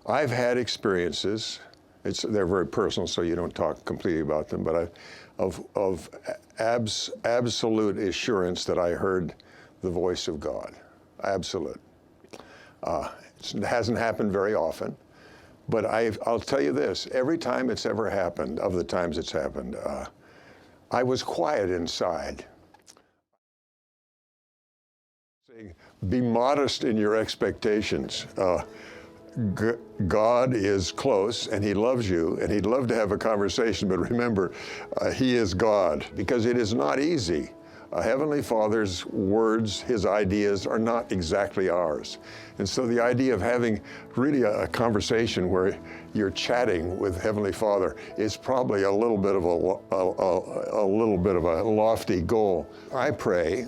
I've had experiences, they're very personal, so you don't talk completely about them, but of absolute assurance that I heard the voice of God. Absolute. It hasn't happened very often, but I'll tell you this, every time it's ever happened, of the times it's happened, I was quiet inside. Be modest in your expectations. God is close and He loves you and He'd love to have a conversation, but remember, He is God, because it is not easy. Heavenly Father's words, His ideas are not exactly ours. And so the idea of having really a conversation where you're chatting with Heavenly Father is probably a little bit of a lofty goal. I pray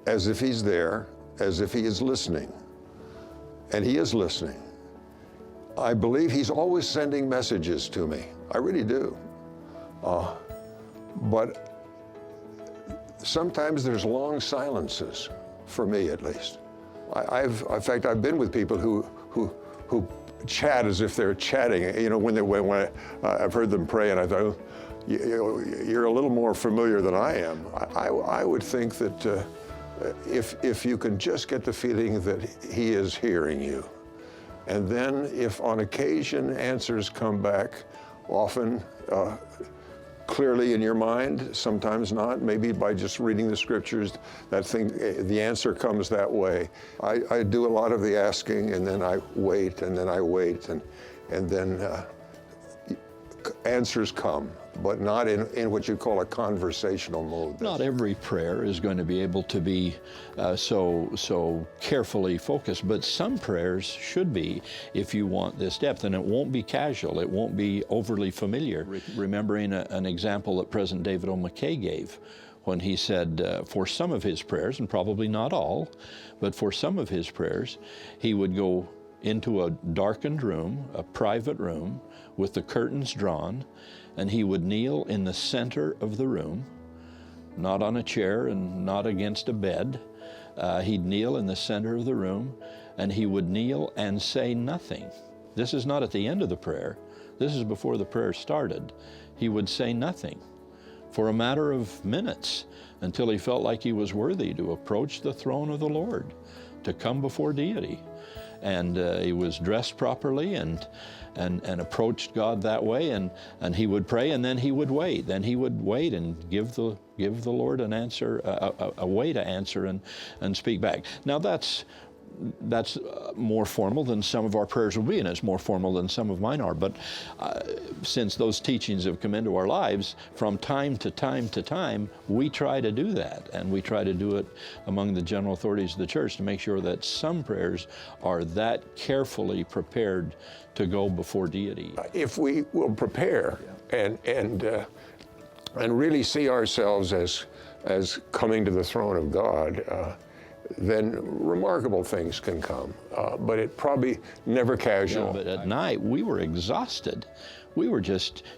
as if He's there, as if He is listening. And He is listening. I believe He's always sending messages to me. I really do. But sometimes there's long silences, for me at least. In fact, I've been with people who chat as if they're chatting. You know, when I've heard them pray, and I thought, you're a little more familiar than I am. I would think that if you can just get the feeling that He is hearing you, and then if on occasion answers come back, often clearly in your mind, sometimes not, maybe by just reading the scriptures, the answer comes that way. I do a lot of the asking, and then I wait, and then I wait, and then answers come, but not in what you call a conversational mode. Not every prayer is going to be able to be so carefully focused, but some prayers should be, if you want this depth, and it won't be casual, it won't be overly familiar. Remembering an example that President David O. McKay gave, when he said for some of his prayers, and probably not all, but for some of his prayers, he would go into a darkened room, a private room, with the curtains drawn, and he would kneel in the center of the room, not on a chair and not against a bed. He'd kneel in the center of the room, and he would kneel and say nothing. This is not at the end of the prayer. This is before the prayer started. He would say nothing for a matter of minutes until he felt like he was worthy to approach the throne of the Lord, to come before deity. And he was dressed properly and approached God that way, and he would pray, and then he would wait. Then he would wait and give the Lord an answer, a way to answer and speak back. Now that's more formal than some of our prayers will be, and it's more formal than some of mine are. But since those teachings have come into our lives, from time to time, we try to do that, and we try to do it among the general authorities of the church to make sure that some prayers are that carefully prepared to go before deity. If we will prepare and really see ourselves as coming to the throne of God, then remarkable things can come, but it probably never casual. Yeah, but at night, we were exhausted. We were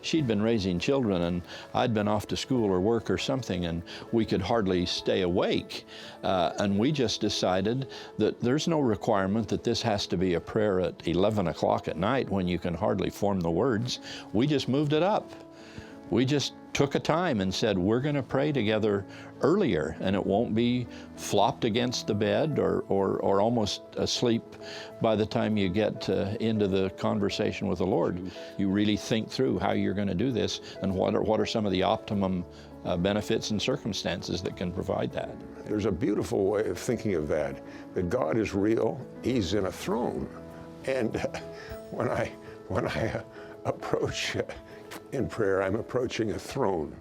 she'd been raising children, and I'd been off to school or work or something, and we could hardly stay awake. And we just decided that there's no requirement that this has to be a prayer at 11 o'clock at night when you can hardly form the words. We just moved it up. We just took a time and said, we're going to pray together earlier, and it won't be flopped against the bed or almost asleep by the time you get into the conversation with the Lord. You really think through how you're going to do this, and what are some of the optimum benefits and circumstances that can provide that. There's a beautiful way of thinking of that God is real, He's in a throne. And when I approach in prayer, I'm approaching a throne.